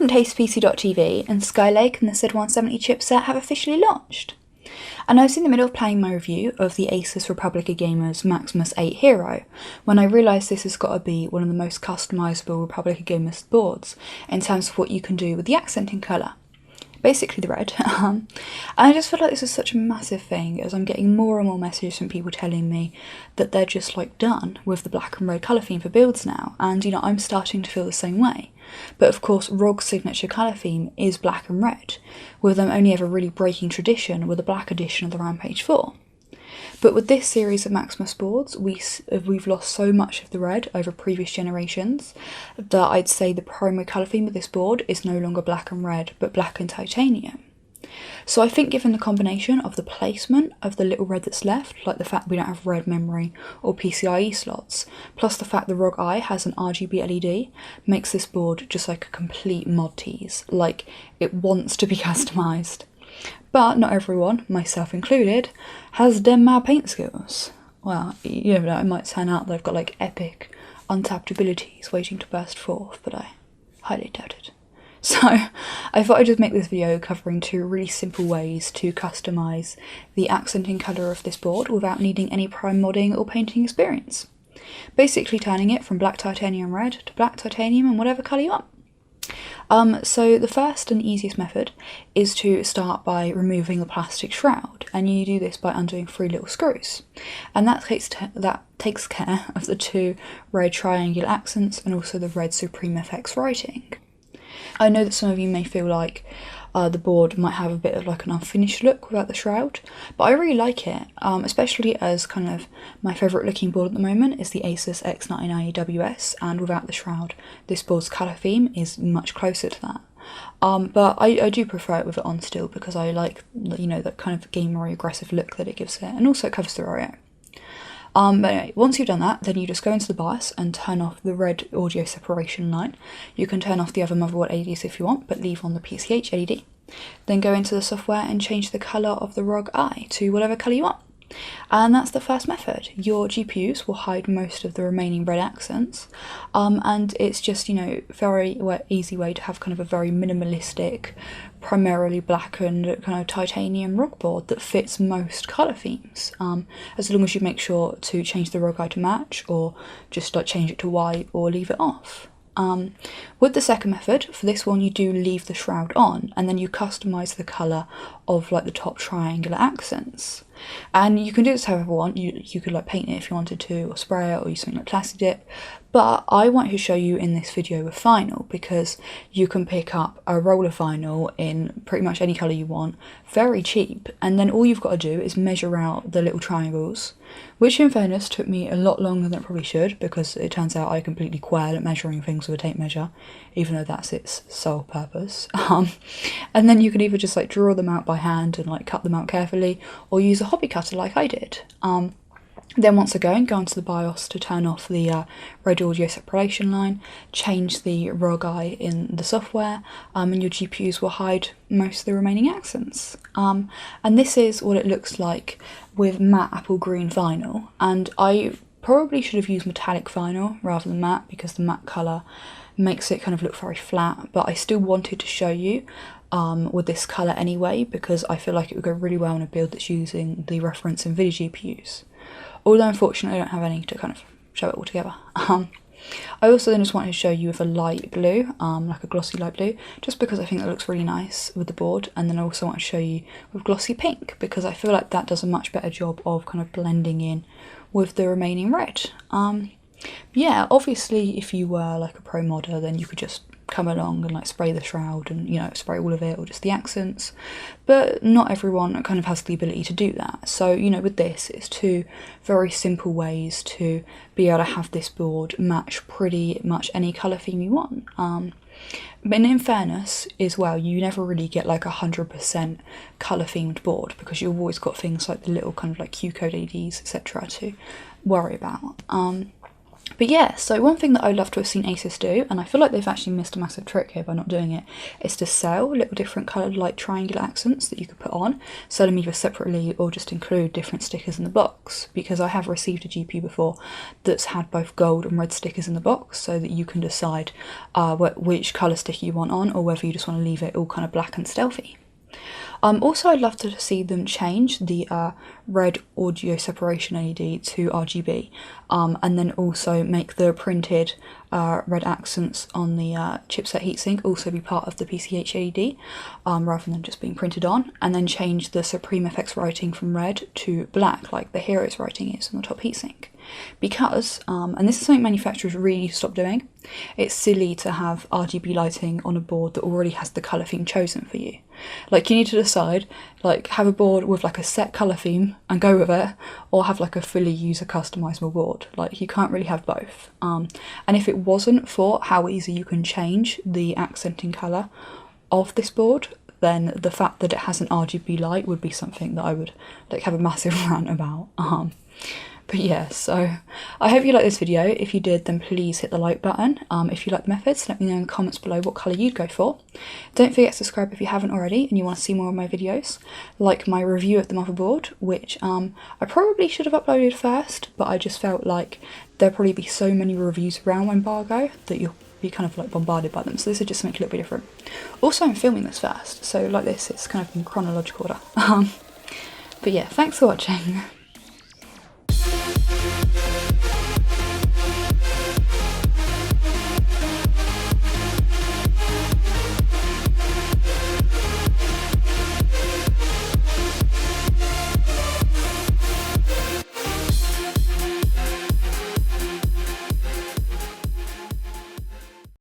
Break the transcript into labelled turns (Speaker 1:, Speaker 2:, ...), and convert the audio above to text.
Speaker 1: from TastePC.tv, and Skylake and the Z170 chipset have officially launched. And I was in the middle of playing my review of the Asus Republica Gamers Maximus VIII Hero when I realised this has got to be one of the most customisable Republica Gamers boards in terms of what you can do with the accenting colour. Basically the red. And I just feel like this is such a massive thing as I'm getting more and more messages from people telling me that they're just like done with the black and red colour theme for builds now, and you know, I'm starting to feel the same way. But of course ROG's signature colour theme is black and red, with them only ever really breaking tradition with a black edition of the Rampage 4. But with this series of Maximus boards, we've lost so much of the red over previous generations that I'd say the primary colour theme of this board is no longer black and red, but black and titanium. So I think given the combination of the placement of the little red that's left, like the fact we don't have red memory or PCIe slots, plus the fact the ROG Eye has an RGB LED, makes this board just like a complete mod tease, like it wants to be customised. But not everyone, myself included, has them mad paint skills. Well, you never know, it might turn out they've got like epic, untapped abilities waiting to burst forth, but I highly doubt it. So I thought I'd just make this video covering two really simple ways to customise the accenting colour of this board without needing any prime modding or painting experience. Basically turning it from black titanium red to black titanium and whatever colour you want. So the first and easiest method is to start by removing the plastic shroud, and you do this by undoing 3 little screws, and that takes care of the 2 red triangular accents and also the red Supreme FX writing. I know that some of you may feel like the board might have a bit of like an unfinished look without the shroud, but I really like it, especially as kind of my favourite looking board at the moment is the Asus X99AWS, and without the shroud this board's colour theme is much closer to that. But I do prefer it with it on still because I like, you know, that kind of gamery aggressive look that it gives it, and also it covers the ROG. But anyway, once you've done that, then you just go into the BIOS and turn off the red audio separation line. You can turn off the other motherboard LEDs if you want, but leave on the PCH LED. Then go into the software and change the colour of the ROG Eye to whatever colour you want. And that's the first method. Your GPUs will hide most of the remaining red accents, and it's just, you know, very easy way to have kind of a very minimalistic, primarily black and kind of titanium ROG board that fits most colour themes, as long as you make sure to change the ROG Eye to match, or just like change it to white or leave it off. With the second method, for this one you do leave the shroud on, and then you customise the colour of like the top triangular accents. And you can do this however you want. You could like paint it if you wanted to, or spray it, or use something like Plasti Dip. But I want to show you in this video with vinyl, because you can pick up a roll of vinyl in pretty much any colour you want, very cheap, and then all you've got to do is measure out the little triangles, which in fairness took me a lot longer than it probably should, because it turns out I completely quail at measuring things with a tape measure, even though that's its sole purpose. And then you can either just like draw them out by hand and like cut them out carefully, or use a hobby cutter like I did. Then once again, go into the BIOS to turn off the red audio separation line, change the ROG Eye in the software, and your GPUs will hide most of the remaining accents. And this is what it looks like with matte apple green vinyl, and I probably should have used metallic vinyl rather than matte, because the matte colour makes it kind of look very flat, but I still wanted to show you with this colour anyway, because I feel like it would go really well in a build that's using the reference NVIDIA GPUs. Although unfortunately I don't have any to kind of show it all together. I also then just wanted to show you with a light blue, like a glossy light blue, just because I think that looks really nice with the board, and then I also want to show you with glossy pink, because I feel like that does a much better job of kind of blending in with the remaining red. Yeah, obviously if you were like a pro modder, then you could just come along and like spray the shroud and, you know, spray all of it, or just the accents, but not everyone kind of has the ability to do that. So, you know, with this, it's 2 very simple ways to be able to have this board match pretty much any colour theme you want. But in fairness as well, you never really get like 100% colour themed board, because you've always got things like the little kind of like Q-code LEDs, etc. to worry about. But yeah, so one thing that I'd love to have seen Asus do, and I feel like they've actually missed a massive trick here by not doing it, is to sell little different coloured like triangular accents that you could put on, sell them either separately or just include different stickers in the box, because I have received a GPU before that's had both gold and red stickers in the box, so that you can decide which colour sticker you want on, or whether you just want to leave it all kind of black and stealthy. Also, I'd love to see them change the red audio separation LED to RGB, and then also make the printed red accents on the chipset heatsink also be part of the PCH LED, rather than just being printed on, and then change the Supreme FX writing from red to black like the Heroes writing is on the top heatsink. Because, and this is something manufacturers really need to stop doing, it's silly to have RGB lighting on a board that already has the colour theme chosen for you. Like, you need to decide, like, have a board with like a set colour theme and go with it, or have like a fully user customizable board. Like, you can't really have both. And if it wasn't for how easy you can change the accenting colour of this board, then the fact that it has an RGB light would be something that I would like have a massive rant about. But yeah, so I hope you liked this video. If you did, then please hit the like button. If you like the methods, let me know in the comments below what colour you'd go for. Don't forget to subscribe if you haven't already and you want to see more of my videos, like my review of the motherboard, which I probably should have uploaded first, but I just felt like there'd probably be so many reviews around embargo that you'll be kind of like bombarded by them, so this is just something a little bit different. Also, I'm filming this first, so like this, it's kind of in chronological order. But yeah, thanks for watching.